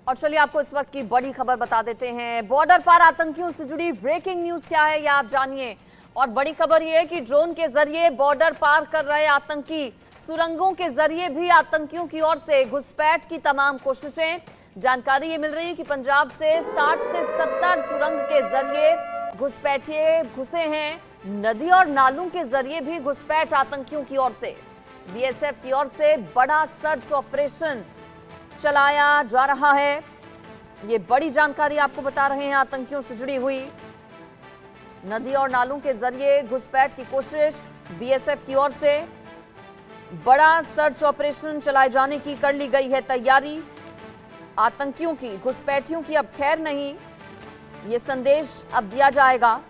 और चलिए आपको इस वक्त की बड़ी खबर बता देते हैं। बॉर्डर पार आतंकियों से जुड़ी ब्रेकिंग न्यूज क्या है, ये आप जानिए। और बड़ी खबर ये है कि ड्रोन के जरिए बॉर्डर पार कर रहे आतंकी, सुरंगों के जरिए भी आतंकियों की ओर से घुसपैठ की तमाम कोशिशें। जानकारी ये मिल रही है कि पंजाब से 60 से 70 सुरंग के जरिए घुसपैठिए घुसे हैं। नदी और नालों के जरिए भी घुसपैठ आतंकियों की ओर से। बीएसएफ की ओर से बड़ा सर्च ऑपरेशन चलाया जा रहा है। ये बड़ी जानकारी आपको बता रहे हैं आतंकियों से जुड़ी हुई। नदी और नालों के जरिए घुसपैठ की कोशिश, बीएसएफ की ओर से बड़ा सर्च ऑपरेशन चलाए जाने की कर ली गई है तैयारी। आतंकियों की, घुसपैठियों की अब खैर नहीं, ये संदेश अब दिया जाएगा।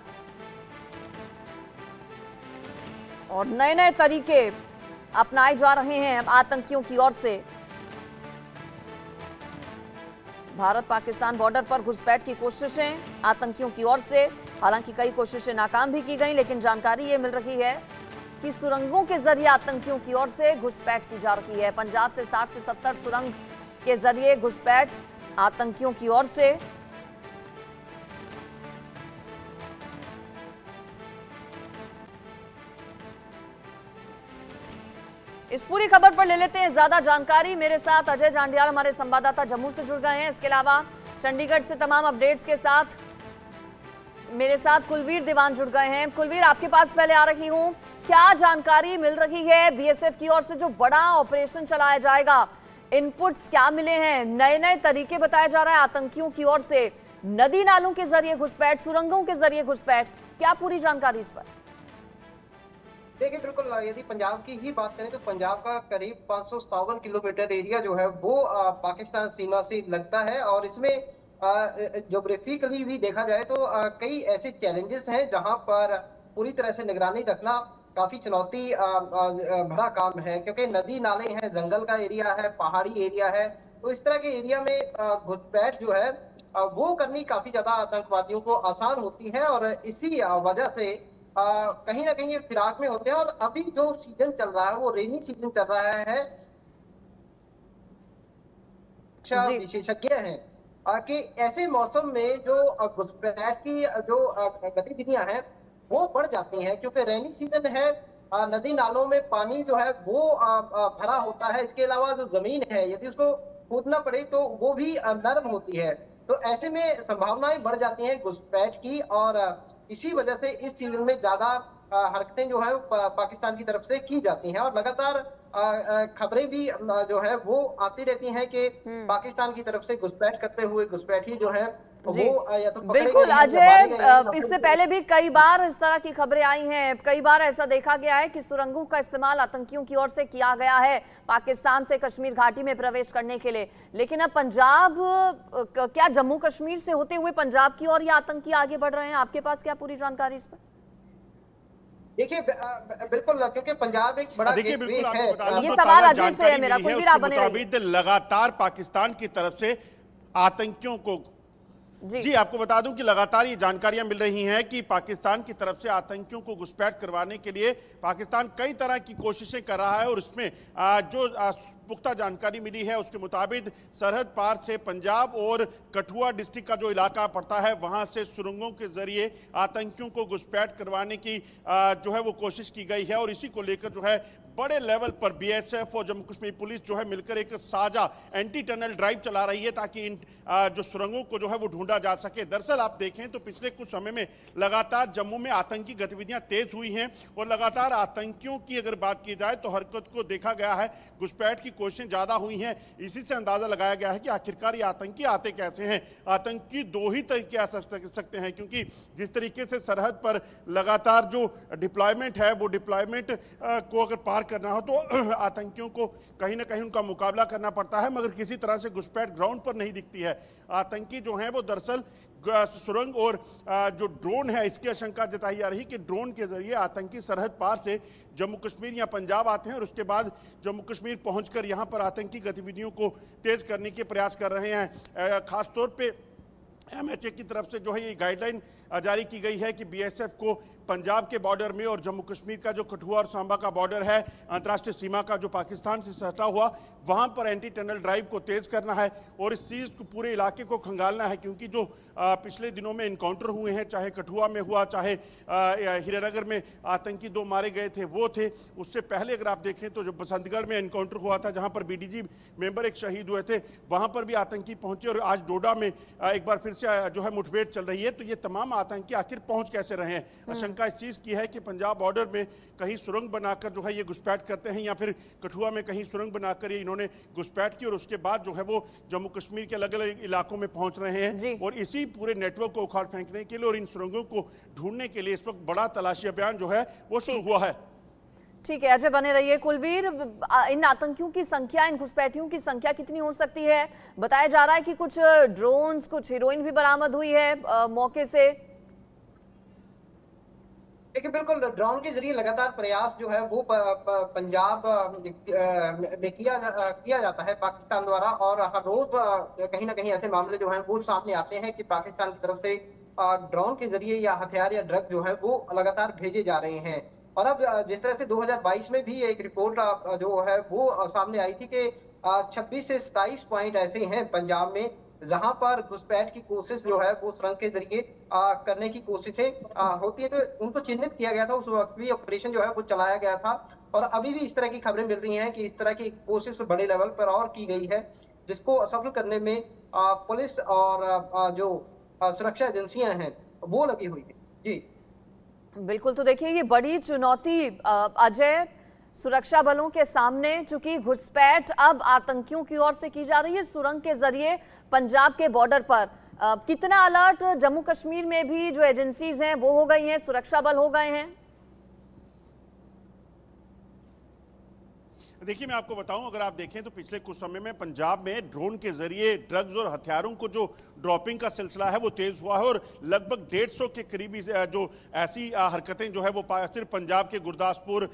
और नए नए तरीके अपनाए जा रहे हैं आतंकियों की ओर से। भारत पाकिस्तान बॉर्डर पर घुसपैठ की कोशिशें आतंकियों की ओर से, हालांकि कई कोशिशें नाकाम भी की गई, लेकिन जानकारी ये मिल रही है कि सुरंगों के जरिए आतंकियों की ओर से घुसपैठ की जा रही है। पंजाब से 60 से 70 सुरंग के जरिए घुसपैठ आतंकियों की ओर से। इस पूरी खबर पर ले लेते हैं ज्यादा जानकारी। मेरे साथ अजय जांडियाल हमारे संवाददाता जम्मू से जुड़ गए हैं। इसके अलावा चंडीगढ़ से तमाम अपडेट्स के साथ मेरे साथ कुलवीर दीवान जुड़ गए हैं। कुलवीर, आपके पास पहले आ रही हूं, क्या जानकारी मिल रही है बीएसएफ की ओर से जो बड़ा ऑपरेशन चलाया जाएगा? इनपुट्स क्या मिले हैं? नए नए तरीके बताया जा रहा है आतंकियों की ओर से, नदी नालों के जरिए घुसपैठ, सुरंगों के जरिए घुसपैठ, क्या पूरी जानकारी इस पर? देखिए, बिल्कुल यदि पंजाब की ही बात करें तो पंजाब का करीब 557 किलोमीटर एरिया जो है वो पाकिस्तान सीमा से लगता है। और इसमें ज्योग्राफिकली भी देखा जाए तो कई ऐसे चैलेंजेस हैं जहां पर पूरी तरह से निगरानी रखना काफी चुनौती भरा काम है, क्योंकि नदी नाले हैं, जंगल का एरिया है, पहाड़ी एरिया है। तो इस तरह के एरिया में घुसपैठ जो है वो करनी काफी ज्यादा आतंकवादियों को आसान होती है। और इसी वजह से कहीं ना कहीं ये फिराक में होते हैं। और अभी जो सीजन चल रहा है वो रेनी सीजन चल रहा है। विशेषज्ञ हैं कि ऐसे मौसम में जो घुसपैठ की जो गतिविधियां हैं वो बढ़ जाती हैं, क्योंकि रेनी सीजन है, नदी नालों में पानी जो है वो भरा होता है। इसके अलावा जो जमीन है यदि उसको खोदना पड़े तो वो भी नरम होती है। तो ऐसे में संभावनाएं बढ़ जाती हैं घुसपैठ की। और इसी वजह से इस सीजन में ज्यादा हरकतें जो है पाकिस्तान की तरफ से की जाती हैं। और लगातार खबरें भी जो है वो आती रहती हैं कि पाकिस्तान की तरफ से घुसपैठ करते हुए घुसपैठी जो है वो या तो बिल्कुल अजय, इससे पहले भी कई बार इस तरह की खबरें आई हैं। कई बार ऐसा देखा गया है कि सुरंगों का इस्तेमाल आतंकियों की ओर से किया गया है पाकिस्तान से कश्मीर घाटी में प्रवेश करने के लिए। लेकिन अब पंजाब, क्या जम्मू कश्मीर से होते हुए पंजाब की ओर ये आतंकी आगे बढ़ रहे हैं? आपके पास क्या पूरी जानकारी इस पर? देखिए, बिल्कुल, क्योंकि पंजाब एक बड़ा गेटवे है। ये सवाल अजय से है मेरा, कुलवीर आप बने रहिए। लगातार पाकिस्तान की तरफ से आतंकियों को जी आपको बता दूं कि लगातार ये जानकारियां मिल रही हैं कि पाकिस्तान की तरफ से आतंकियों को घुसपैठ करवाने के लिए पाकिस्तान कई तरह की कोशिशें कर रहा है। और इसमें जो पुख्ता जानकारी मिली है उसके मुताबिक सरहद पार से पंजाब और कठुआ डिस्ट्रिक्ट का जो इलाका पड़ता है वहां से सुरंगों के जरिए आतंकियों को घुसपैठ करवाने की जो है वो कोशिश की गई है। और इसी को लेकर जो है बड़े लेवल पर बीएसएफ और जम्मू कश्मीर पुलिस जो है मिलकर एक साझा एंटी टनल ड्राइव चला रही है ताकि इन जो सुरंगों को जो है वो ढूंढा जा सके। दरअसल आप देखें तो पिछले कुछ समय में लगातार जम्मू में आतंकी गतिविधियां तेज हुई हैं और लगातार आतंकियों की अगर बात की जाए तो हरकत को देखा गया है, घुसपैठ की कोशिशें ज्यादा हुई हैं। इसी से अंदाजा लगाया गया है कि आखिरकार ये आतंकी आते कैसे हैं। आतंकी दो ही तरीके आ सकते हैं, क्योंकि जिस तरीके से सरहद पर लगातार जो डिप्लॉयमेंट है वो डिप्लॉयमेंट को अगर पार करना हो तो आतंकियों को कहीं ना कहीं उनका मुकाबला करना पड़ता है, मगर किसी तरह से घुसपैठ ग्राउंड पर नहीं दिखती है। आतंकी जो हैं वो दरअसल सुरंग और जो ड्रोन है इसकी आशंका जताई जा रही कि ड्रोन के जरिए आतंकी सरहद पार से जम्मू कश्मीर या पंजाब आते हैं और उसके बाद जम्मू कश्मीर पहुंचकर यहां पर आतंकी गतिविधियों को तेज करने के प्रयास कर रहे हैं। खासतौर पे MHA की तरफ से जो है ये गाइडलाइन जारी की गई है कि बीएसएफ को पंजाब के बॉर्डर में और जम्मू कश्मीर का जो कठुआ और सांबा का बॉर्डर है, अंतर्राष्ट्रीय सीमा का जो पाकिस्तान से सटा हुआ, वहां पर एंटी टनल ड्राइव को तेज करना है और इस चीज को पूरे इलाके को खंगालना है। क्योंकि जो पिछले दिनों में इनकाउंटर हुए हैं, चाहे कठुआ में हुआ, चाहे हीरानगर में आतंकी 2 मारे गए थे वो थे, उससे पहले अगर आप देखें तो जो बसंतगढ़ में इनकाउंटर हुआ था जहां पर बीडीजी मेंबर एक शहीद हुए थे, वहां पर भी आतंकी पहुंचे और आज डोडा में एक बार फिर से जो है मुठभेड़ चल रही है। तो ये तमाम आतंकी आखिर पहुंच कैसे रहे हैं? आशंका इस चीज की है कि पंजाब बॉर्डर में कहीं सुरंग बनाकर जो है ये घुसपैठ करते हैं, या फिर कठुआ में कहीं सुरंग बनाकर ये इन्होंने घुसपैठ की और उसके बाद जो है वो जम्मू कश्मीर के अलग अलग इलाकों में पहुंच रहे हैं। और इसी पूरे नेटवर्क को उखाड़ फेंकने के लिए और इन सुरंगों को ढूंढने के लिए इस वक्त बड़ा तलाशी अभियान जो है वो शुरू हुआ है। ठीक है, अजय बने रहिए। कुलवीर, इन आतंकियों की संख्या, इन घुसपैठियों की संख्या कितनी हो सकती है? बताया जा रहा है कि कुछ ड्रोन्स, कुछ हीरोइन भी बरामद हुई है मौके से। देखिए, बिल्कुल ड्रोन के जरिए लगातार प्रयास जो है वो पंजाब में किया जाता है पाकिस्तान द्वारा, और हर रोज कहीं ना कहीं ऐसे मामले जो हैं वो सामने आते हैं कि पाकिस्तान की तरफ से ड्रोन के जरिए या हथियार या ड्रग जो है वो लगातार भेजे जा रहे हैं। और अब जिस तरह से 2022 में भी एक रिपोर्ट जो है वो सामने आई थी कि 26 से 27 पॉइंट ऐसे हैं पंजाब में जहां पर घुसपैठ की कोशिश जो है वो सुरंग के जरिए करने की कोशिशें होती है। तो उनको चिन्हित किया गया था, उस वक्त भी ऑपरेशन जो है वो चलाया गया था, और अभी भी इस तरह की खबरें मिल रही हैं कि इस तरह की कोशिश बड़े लेवल पर और की गई है, जिसको सफल करने में पुलिस और जो सुरक्षा एजेंसियां हैं वो लगी हुई है। जी बिल्कुल, तो देखिए ये बड़ी चुनौती अजय सुरक्षा बलों के सामने, चूंकि घुसपैठ अब आतंकियों की ओर से की जा रही है सुरंग के जरिए पंजाब के बॉर्डर पर। कितना अलर्ट जम्मू कश्मीर में भी जो एजेंसीज हैं वो हो गई हैं, सुरक्षा बल हो गए हैं? देखिए, मैं आपको बताऊं, अगर आप देखें तो पिछले कुछ समय में पंजाब में ड्रोन के जरिए ड्रग्स और हथियारों को जो ड्रॉपिंग का सिलसिला है वो तेज हुआ है और लगभग 150 के करीबी जो ऐसी हरकतें जो है वो सिर्फ पंजाब के गुरदासपुर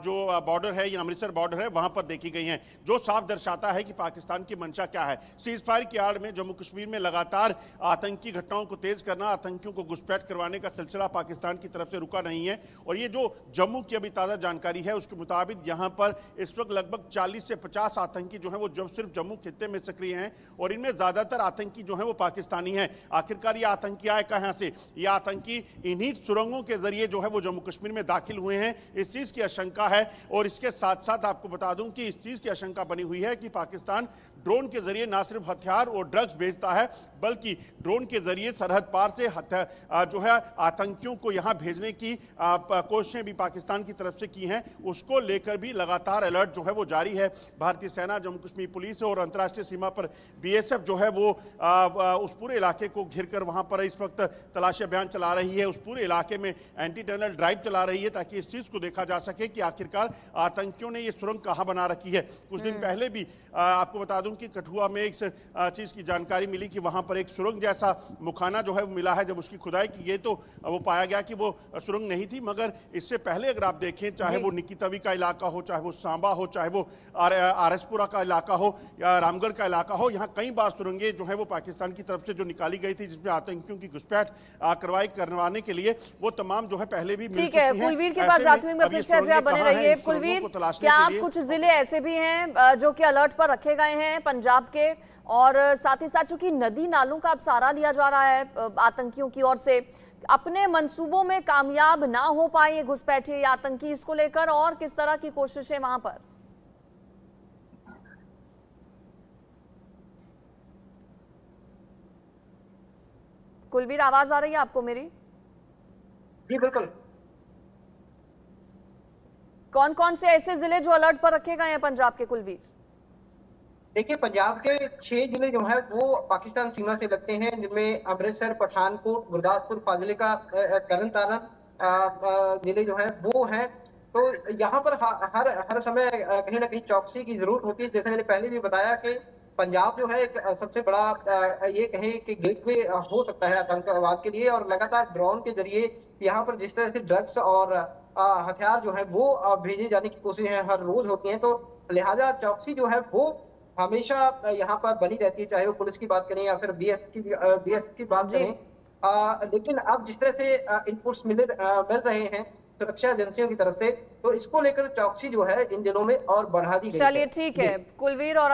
जो बॉर्डर है या अमृतसर बॉर्डर है वहां पर देखी गई हैं, जो साफ दर्शाता है कि पाकिस्तान की मंशा क्या है। सीज फायर की आड़ में जम्मू कश्मीर में लगातार आतंकी घटनाओं को तेज करना, आतंकियों को घुसपैठ करवाने का सिलसिला पाकिस्तान की तरफ से रुका नहीं है। और ये जो जम्मू की अभी ताजा जानकारी है उसके मुताबिक यहाँ पर इस वक्त लगभग 40 से 50 आतंकी जो है वो सिर्फ जम्मू खित्ते में सक्रिय हैं और इनमें ज्यादातर आतंकी जो है वो पाकिस्तानी हैं। आखिरकार ये आतंकी आए कहां से? ये आतंकी इन्हीं सुरंगों के जरिए जो है वो जम्मू कश्मीर में दाखिल हुए हैं, इस चीज की आशंका है। और इसके साथ साथ आपको बता दूं कि इस चीज की आशंका बनी हुई है कि पाकिस्तान ड्रोन के जरिए ना सिर्फ हथियार और ड्रग्स भेजता है, बल्कि ड्रोन के जरिए सरहद पार से जो है आतंकियों को यहां भेजने की कोशिशें भी पाकिस्तान की तरफ से की हैं। उसको लेकर भी लगातार अलर्ट जो है वो जारी है। भारतीय सेना, जम्मू कश्मीर पुलिस और अंतर्राष्ट्रीय सीमा पर बीएसएफ जो है वो उस पूरे इलाके को घिरकर वहां पर इस वक्त तलाशी अभियान चला रही है। उस पूरे इलाके में एंटी टनल ड्राइव चला रही है ताकि इस चीज को देखा जा सके कि आखिरकार आतंकियों ने ये सुरंग कहां बना रखी है। कुछ दिन पहले भी आपको बता दूं कि कठुआ में एक चीज की जानकारी मिली कि वहां पर एक सुरंग जैसा मुखाना जो है वो मिला है। जब उसकी खुदाई की गई तो वो पाया गया कि वो सुरंग नहीं थी, मगर इससे पहले अगर आप देखें, चाहे वो निकी तवी का इलाका हो, चाहे वो सांबा हो, चाहे वो आरएसपुरा का इलाका हो या रामगढ़ का इलाका हो, यहाँ कई बार सुरंगें जो है वो पाकिस्तान की तरफ से जो निकाली गई थी जिसमें आतंकियों की घुसपैठ कार्रवाई करवाने के लिए, वो तमाम जो है पहले भी मिल चुकी हैं। कुलवीर के पास जाते हुए फिर से अजय बने रहिए। कुलवीर, क्या आप कुछ जिले ऐसे भी हैं जो कि अलर्ट पर रखे गए हैं पंजाब के, और साथ ही साथ चूंकि नदी नालों का अब सहारा लिया जा रहा है आतंकियों की ओर से, अपने मंसूबों में कामयाब ना हो पाए ये घुसपैठिए या आतंकी, इसको लेकर और किस तरह की कोशिशें वहां पर? कुलवीर, आवाज आ रही है आपको मेरी? जी बिल्कुल। कौन कौन से ऐसे जिले जो अलर्ट पर रखे गए हैं पंजाब के, कुलवीर? देखिए, पंजाब के 6 जिले जो है वो पाकिस्तान सीमा से लगते हैं, जिनमें अमृतसर, पठानकोट, गुरदासपुर, फाजिलका, तरन तारण जिले जो है वो हैं। तो यहाँ पर हर समय कहीं ना कहीं चौकसी की जरूरत होती है। जैसे मैंने पहले भी बताया कि पंजाब जो है एक सबसे बड़ा ये कहें कि गेटवे हो सकता है आतंकवाद के लिए, और लगातार ड्रोन के जरिए यहाँ पर जिस तरह से ड्रग्स और हथियार जो है वो भेजे जाने की कोशिशें हर रोज होती हैं। तो लिहाजा चौकसी जो है वो हमेशा यहाँ पर बनी रहती है, चाहे वो पुलिस की बात करें या फिर बीएसएफ की बात करें। लेकिन अब जिस तरह से इनपुट्स मिल रहे हैं सुरक्षा एजेंसियों की तरफ से, तो इसको लेकर चौकसी जो है इन दिनों में और बढ़ा दी गई है। चलिए ठीक है कुलवीर। और